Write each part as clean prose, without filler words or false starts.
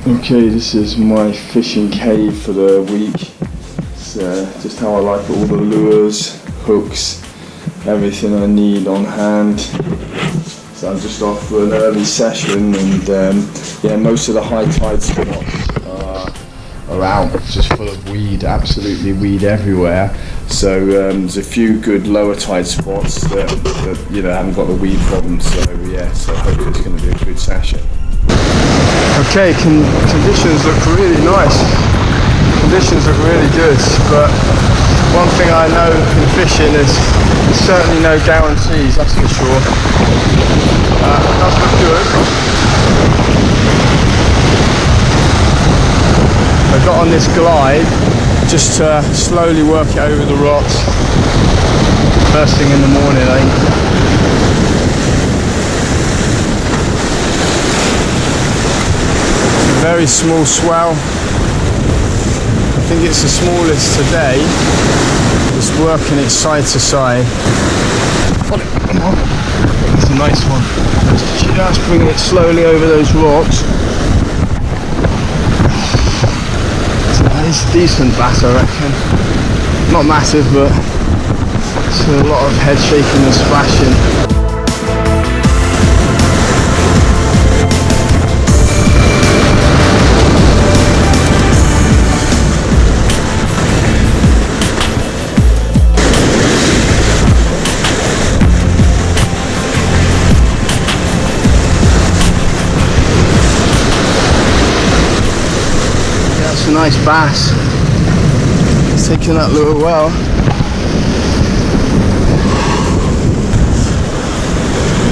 Okay, this is my fishing cave for the week. It's just how I like it, all the lures, hooks, everything I need on hand. So I'm just off for an early session, and yeah, most of the high tide spots are out, just full of weed, absolutely weed everywhere. So there's a few good lower tide spots that you know haven't got the weed problem. So yeah, so hopefully it's going to be a good session. Okay, conditions look really nice. Conditions look really good, but one thing I know in fishing is there's certainly no guarantees, that's for sure. It does look good. I got on this glide just to slowly work it over the rocks. First thing in the morning, I think. Very small swell. I think it's the smallest today. Just working it side to side. Come on. That's a nice one. Just bringing it slowly over those rocks. So that is a decent bass, I reckon. Not massive, but it's a lot of head shaking and splashing. A nice bass. It's taking that lure well.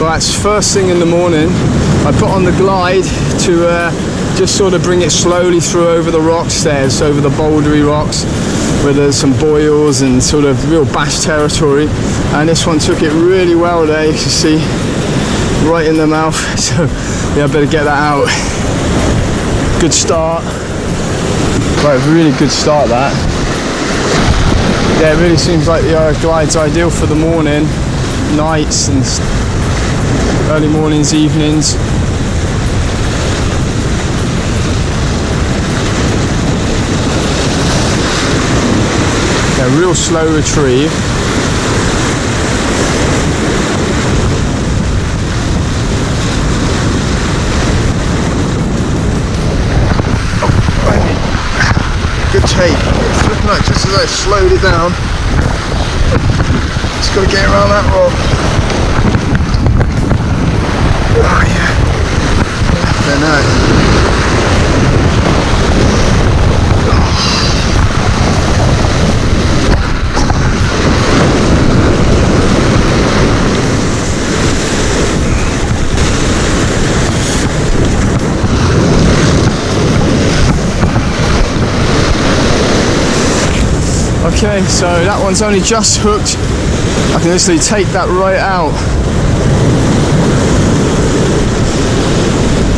Right, it's first thing in the morning. I put on the glide to just sort of bring it slowly through over the rocks there, so over the bouldery rocks where there's some boils and sort of real bass territory. And this one took it really well there, you can see, right in the mouth. So yeah, I better get that out. Good start. Right, really good start that. Yeah, it really seems like the glide's ideal for the morning, nights and early mornings, evenings. Yeah, real slow retrieve. Good take. It's looking like just as I slowed it down. Just got to get around that rock. Oh yeah. There now. Okay, so that one's only just hooked. I can literally take that right out.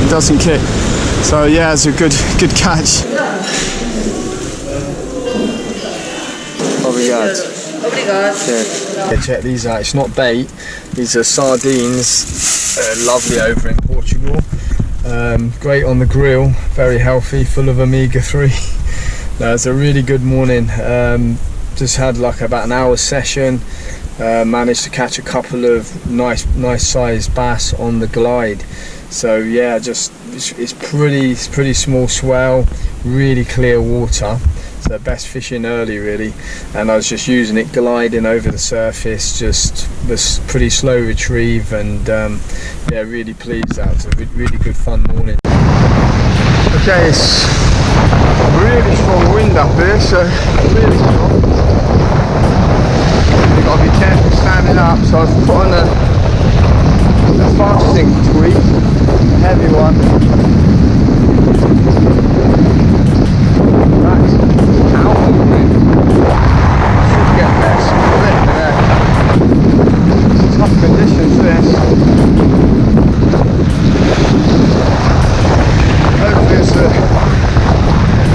It doesn't kick. So yeah, it's a good catch. Obrigado. Yeah, check these out. It's not bait. These are sardines. Lovely over in Portugal. Great on the grill. Very healthy, full of omega-3. No, it's a really good morning. Just had like about an hour session. Managed to catch a couple of nice sized bass on the glide. So yeah, just it's pretty small swell, really clear water. So best fishing early really. And I was just using it gliding over the surface. Just this pretty slow retrieve, and yeah, really pleased. That was a really good fun morning. Okay, it's really strong wind up here, so really strong. You've got to be careful standing up, so I've put on a Samson Tweak, heavy one. That's out of the wind. Should get there, split there. It's tough conditions this. Hopefully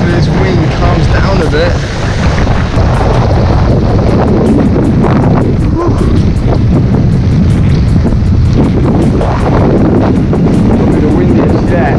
this wind calms down a bit. Probably the windiest yet.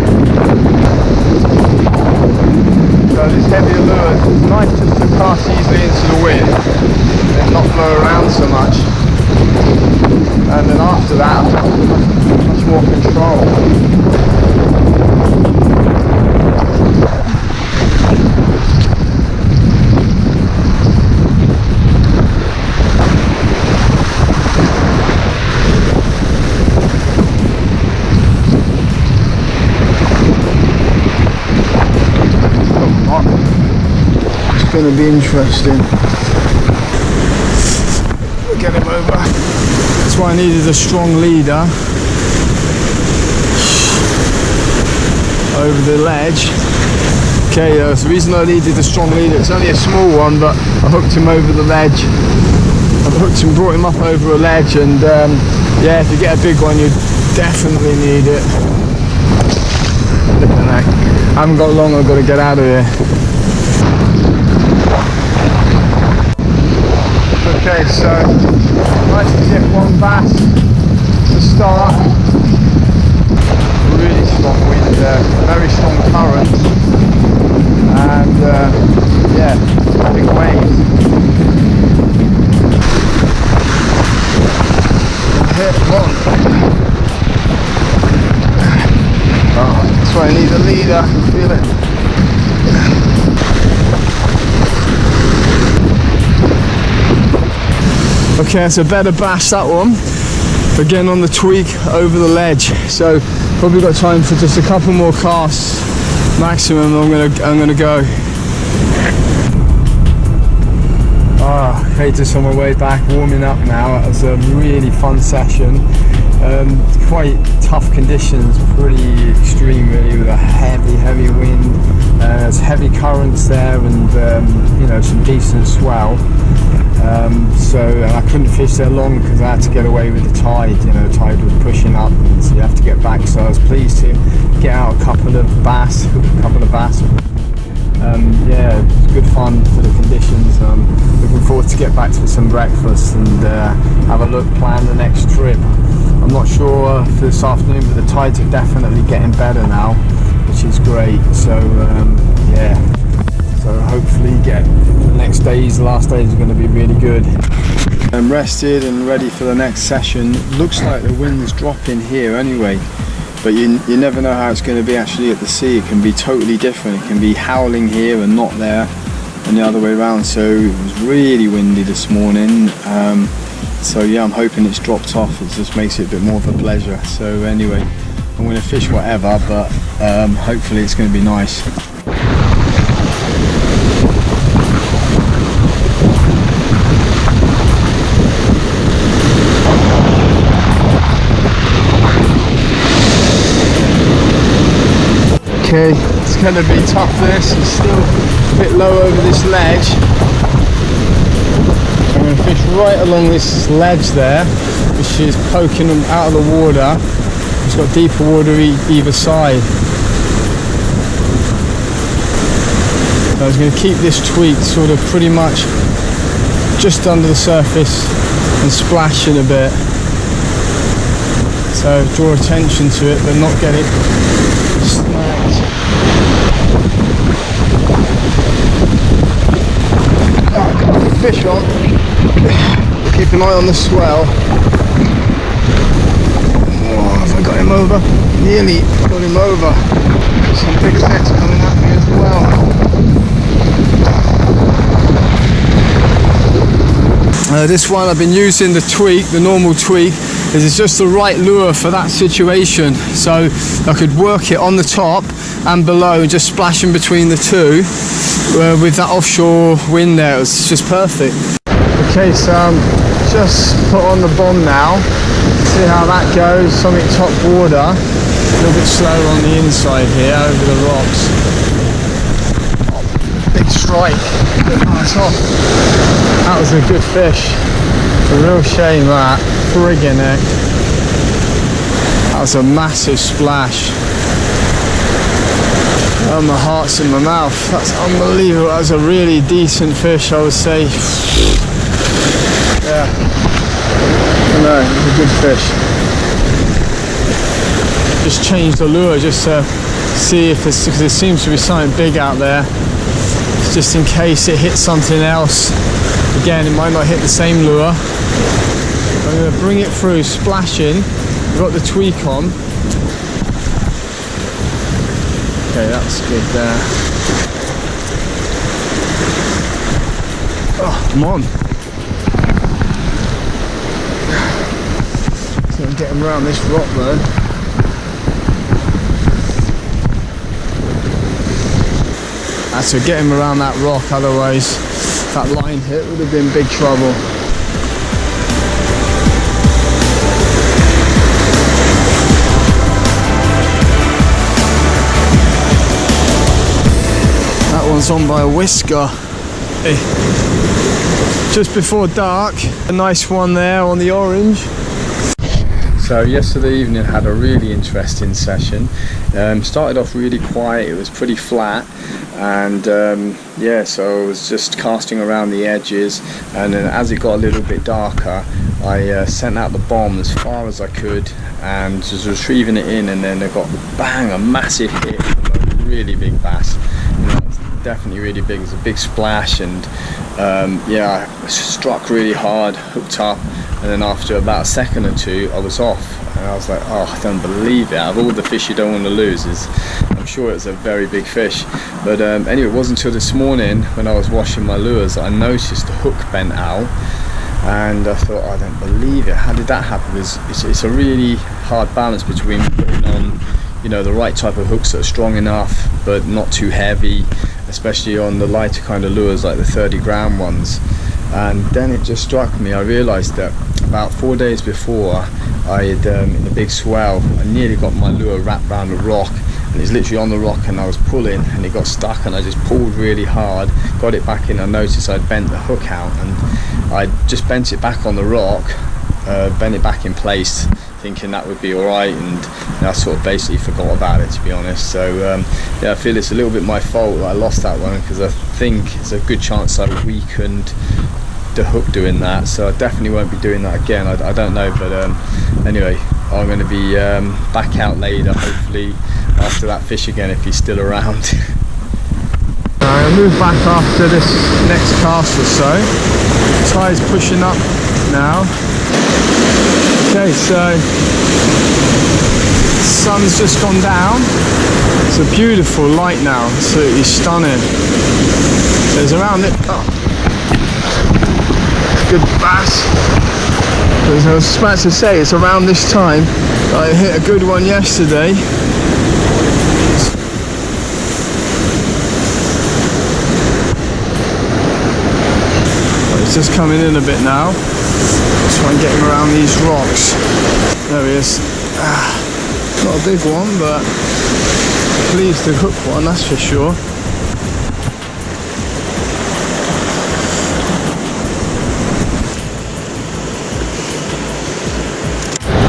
going to be interesting. Get him over. That's why I needed a strong leader over the ledge. Okay, so the reason I needed a strong leader, it's only a small one, but I hooked him over the ledge. I hooked him, brought him up over a ledge, and yeah, if you get a big one, you definitely need it. Look at that. I haven't got long, I've got to get out of here. Okay, so nice to get one bass to start. Really strong wind, very strong current, and yeah, big waves. Hit one. Oh, that's why I need a leader. I can feel it. Okay, it's a better bass, that one. Again on the tweak over the ledge. So probably got time for just a couple more casts maximum. I'm gonna go. Okay, just on my way back, warming up now. It was a really fun session. Quite tough conditions, pretty extreme really, with a heavy wind. There's heavy currents there, and you know, some decent swell. So I couldn't fish there long because I had to get away with the tide. You know, the tide was pushing up, and so you have to get back. So I was pleased to get out a couple of bass. Yeah, it's good fun for the conditions. Looking forward to get back to some breakfast and have a look, plan the next trip. I'm not sure for this afternoon, but the tides are definitely getting better now, which is great. So yeah, so hopefully get the next days, the last days are going to be really good. I'm rested and ready for the next session. Looks like the wind's dropping here anyway, but you never know how it's going to be actually at the sea. It can be totally different. It can be howling here and not there, and the other way around. So it was really windy this morning. So yeah, I'm hoping it's dropped off. It just makes it a bit more of a pleasure. So anyway, I'm going to fish whatever, but hopefully it's going to be nice. Okay, it's going to be tough this, it's still a bit low over this ledge. I'm going to fish right along this ledge there, which is poking them out of the water. It's got deeper water either side. So I was going to keep this tweak sort of pretty much just under the surface and splashing a bit. So draw attention to it, but not get it snagged. Fish on. Keep an eye on the swell. Oh, have I got him over? Nearly got him over. Some big fish coming at me as well. This one I've been using the tweak, the normal tweak. It's just the right lure for that situation, so I could work it on the top and below, just splashing between the two with that offshore wind there. It was just perfect. Okay, so I'm just put on the bomb now, see how that goes. Something top water, a little bit slow on the inside here over the rocks. Oh, big strike. That's off. That was a good fish. A real shame that. Friggin' heck. That was a massive splash. Oh, my heart's in my mouth. That's unbelievable. That was a really decent fish, I would say. Yeah. I know, it was a good fish. Just changed the lure just to see if it's, because there seems to be something big out there. Just in case it hits something else. Again, it might not hit the same lure. I'm going to bring it through, splashing. We've got the tweak on. Okay, that's good there. Oh, come on. So I'm getting around this rock though. had to get him around that rock, otherwise that line hit would have been big trouble. That one's on by a whisker. Hey. Just before dark, a nice one there on the orange. So yesterday evening had a really interesting session. Started off really quiet, it was pretty flat, and yeah, so I was just casting around the edges, and then as it got a little bit darker, I sent out the bomb as far as I could and was retrieving it in, and then I got bang, a massive hit from a really big bass. Definitely really big. It was a big splash, and yeah, I struck really hard, hooked up, and then after about a second or two I was off, and I was like, oh, I don't believe it. Out of all the fish you don't want to lose, I'm sure it's a very big fish. But anyway, it wasn't until this morning when I was washing my lures that I noticed the hook bent out, and I thought, I don't believe it. How did that happen? Because it's a really hard balance between putting on, you know, the right type of hooks that are strong enough but not too heavy, especially on the lighter kind of lures like the 30-gram ones. And then it just struck me, I realized that about 4 days before, I had in a big swell, I nearly got my lure wrapped around a rock, and it's literally on the rock, and I was pulling and it got stuck, and I just pulled really hard, got it back in. I noticed I'd bent the hook out, and I just bent it back on the rock, bent it back in place, thinking that would be alright, and I sort of basically forgot about it, to be honest. So yeah, I feel it's a little bit my fault that I lost that one, because I think it's a good chance I weakened the hook doing that, so I definitely won't be doing that again. I don't know, but anyway, I'm going to be back out later, hopefully after that fish again, if he's still around. I'll move back after this next cast or so. The tide's pushing up now. Okay, so the sun's just gone down. It's a beautiful light now, absolutely stunning. There's around it. Oh. Good bass. As I was about to say, it's around this time I hit a good one yesterday. It's just coming in a bit now. Let's try and get him around these rocks. There he is. Not a big one, but pleased to hook one, that's for sure.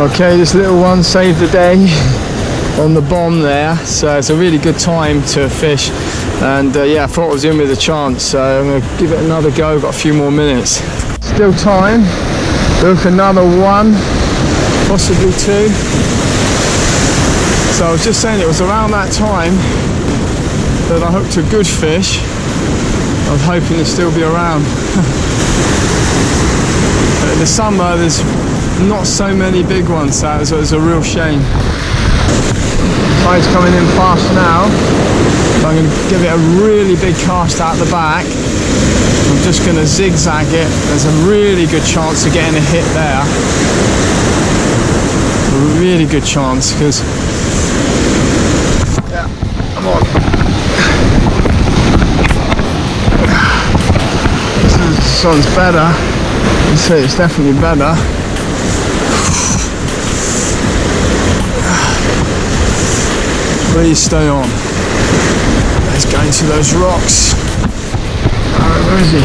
Okay, this little one saved the day on the bomb there, so it's a really good time to fish, and yeah, I thought I was in with a chance, so I'm going to give it another go. Got a few more minutes. Still time. Look, another one, possibly two. So I was just saying, it was around that time that I hooked a good fish. I was hoping to still be around. But in the summer there's not so many big ones, so it's a real shame. Tide's coming in fast now. So I'm going to give it a really big cast out the back. I'm just going to zigzag it. There's a really good chance of getting a hit there. A really good chance, because yeah, I'm on. This one's better. You see, it's definitely better. Please stay on. Let's go into those rocks. Where is he?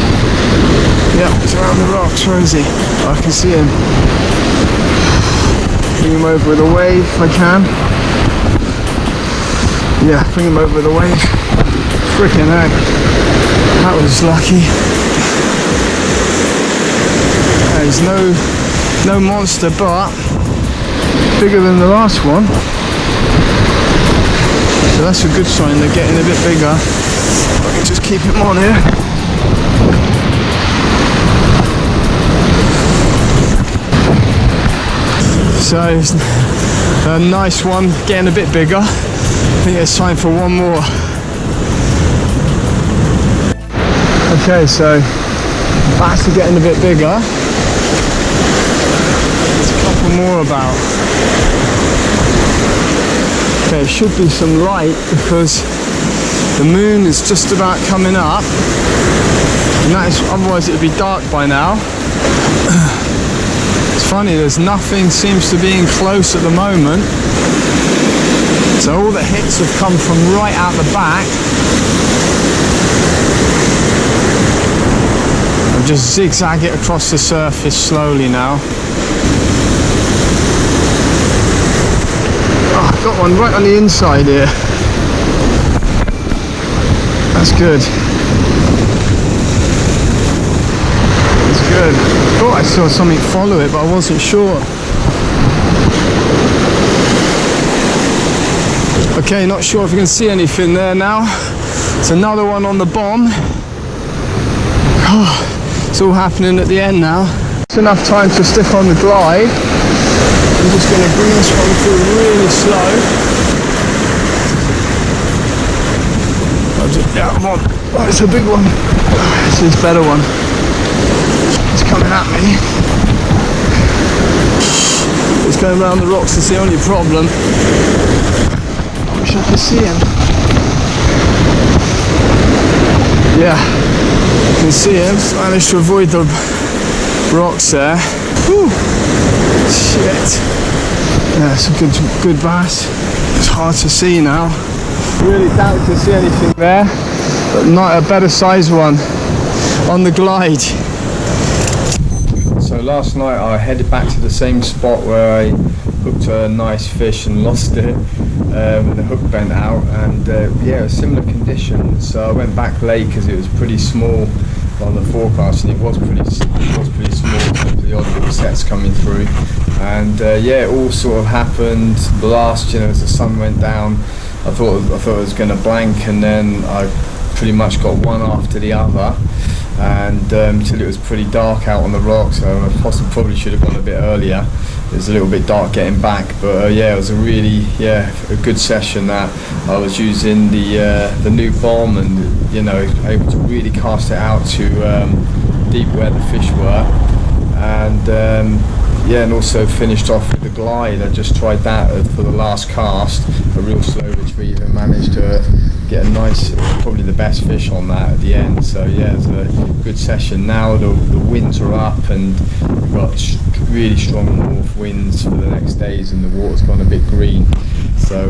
Yep, he's around the rocks. Where is he? Oh, I can see him. Bring him over with a wave if I can. Yeah, bring him over with a wave. Freaking heck. That was lucky. There's no monster, but bigger than the last one. So that's a good sign, they're getting a bit bigger. I can just keep him on here. So a nice one, getting a bit bigger. I think it's time for one more. Okay, so bass are getting a bit bigger. There's a couple more about. Okay, there should be some light because the moon is just about coming up, and that is, otherwise it would be dark by now. It's funny, there's nothing seems to be in close at the moment. So all the hits have come from right out the back. I'll just zigzag it across the surface slowly now. Oh, I've got one right on the inside here. That's good. That's good. Oh, I saw something follow it, but I wasn't sure. Okay, not sure if you can see anything there now. It's another one on the bomb. Oh, it's all happening at the end now. It's enough time to stick on the glide. I'm just going to bring this one through really slow. Yeah, come on. Oh, it's a big one. This is a better one. It's coming at me. It's going around the rocks, is the only problem. I wish I could see him. Yeah, you can see him. Managed to avoid the rocks there. Whew. Shit. Yeah, it's a good bass. It's hard to see now. Really doubt to see anything there, but not a better size one on the glide. So last night I headed back to the same spot where I hooked a nice fish and lost it. The hook bent out, and yeah, a similar condition. So I went back late because it was pretty small on the forecast, and it was pretty small in terms of the odd little sets coming through. And yeah, it all sort of happened last, as the sun went down. I thought it was going to blank, and then I pretty much got one after the other, and until it was pretty dark out on the rocks. So I probably should have gone a bit earlier. It was a little bit dark getting back, but yeah, it was a really a good session. That I was using the new bomb, and able to really cast it out to deep where the fish were, and yeah, and also finished off with the glide. I just tried that for the last cast, a real slow retrieve, and managed to get a nice, probably the best fish on that at the end. So yeah, it was a good session. Now the winds are up, and we've got really strong north winds for the next days, and the water's gone a bit green. So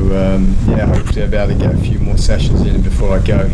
yeah, hopefully I'll be able to get a few more sessions in before I go.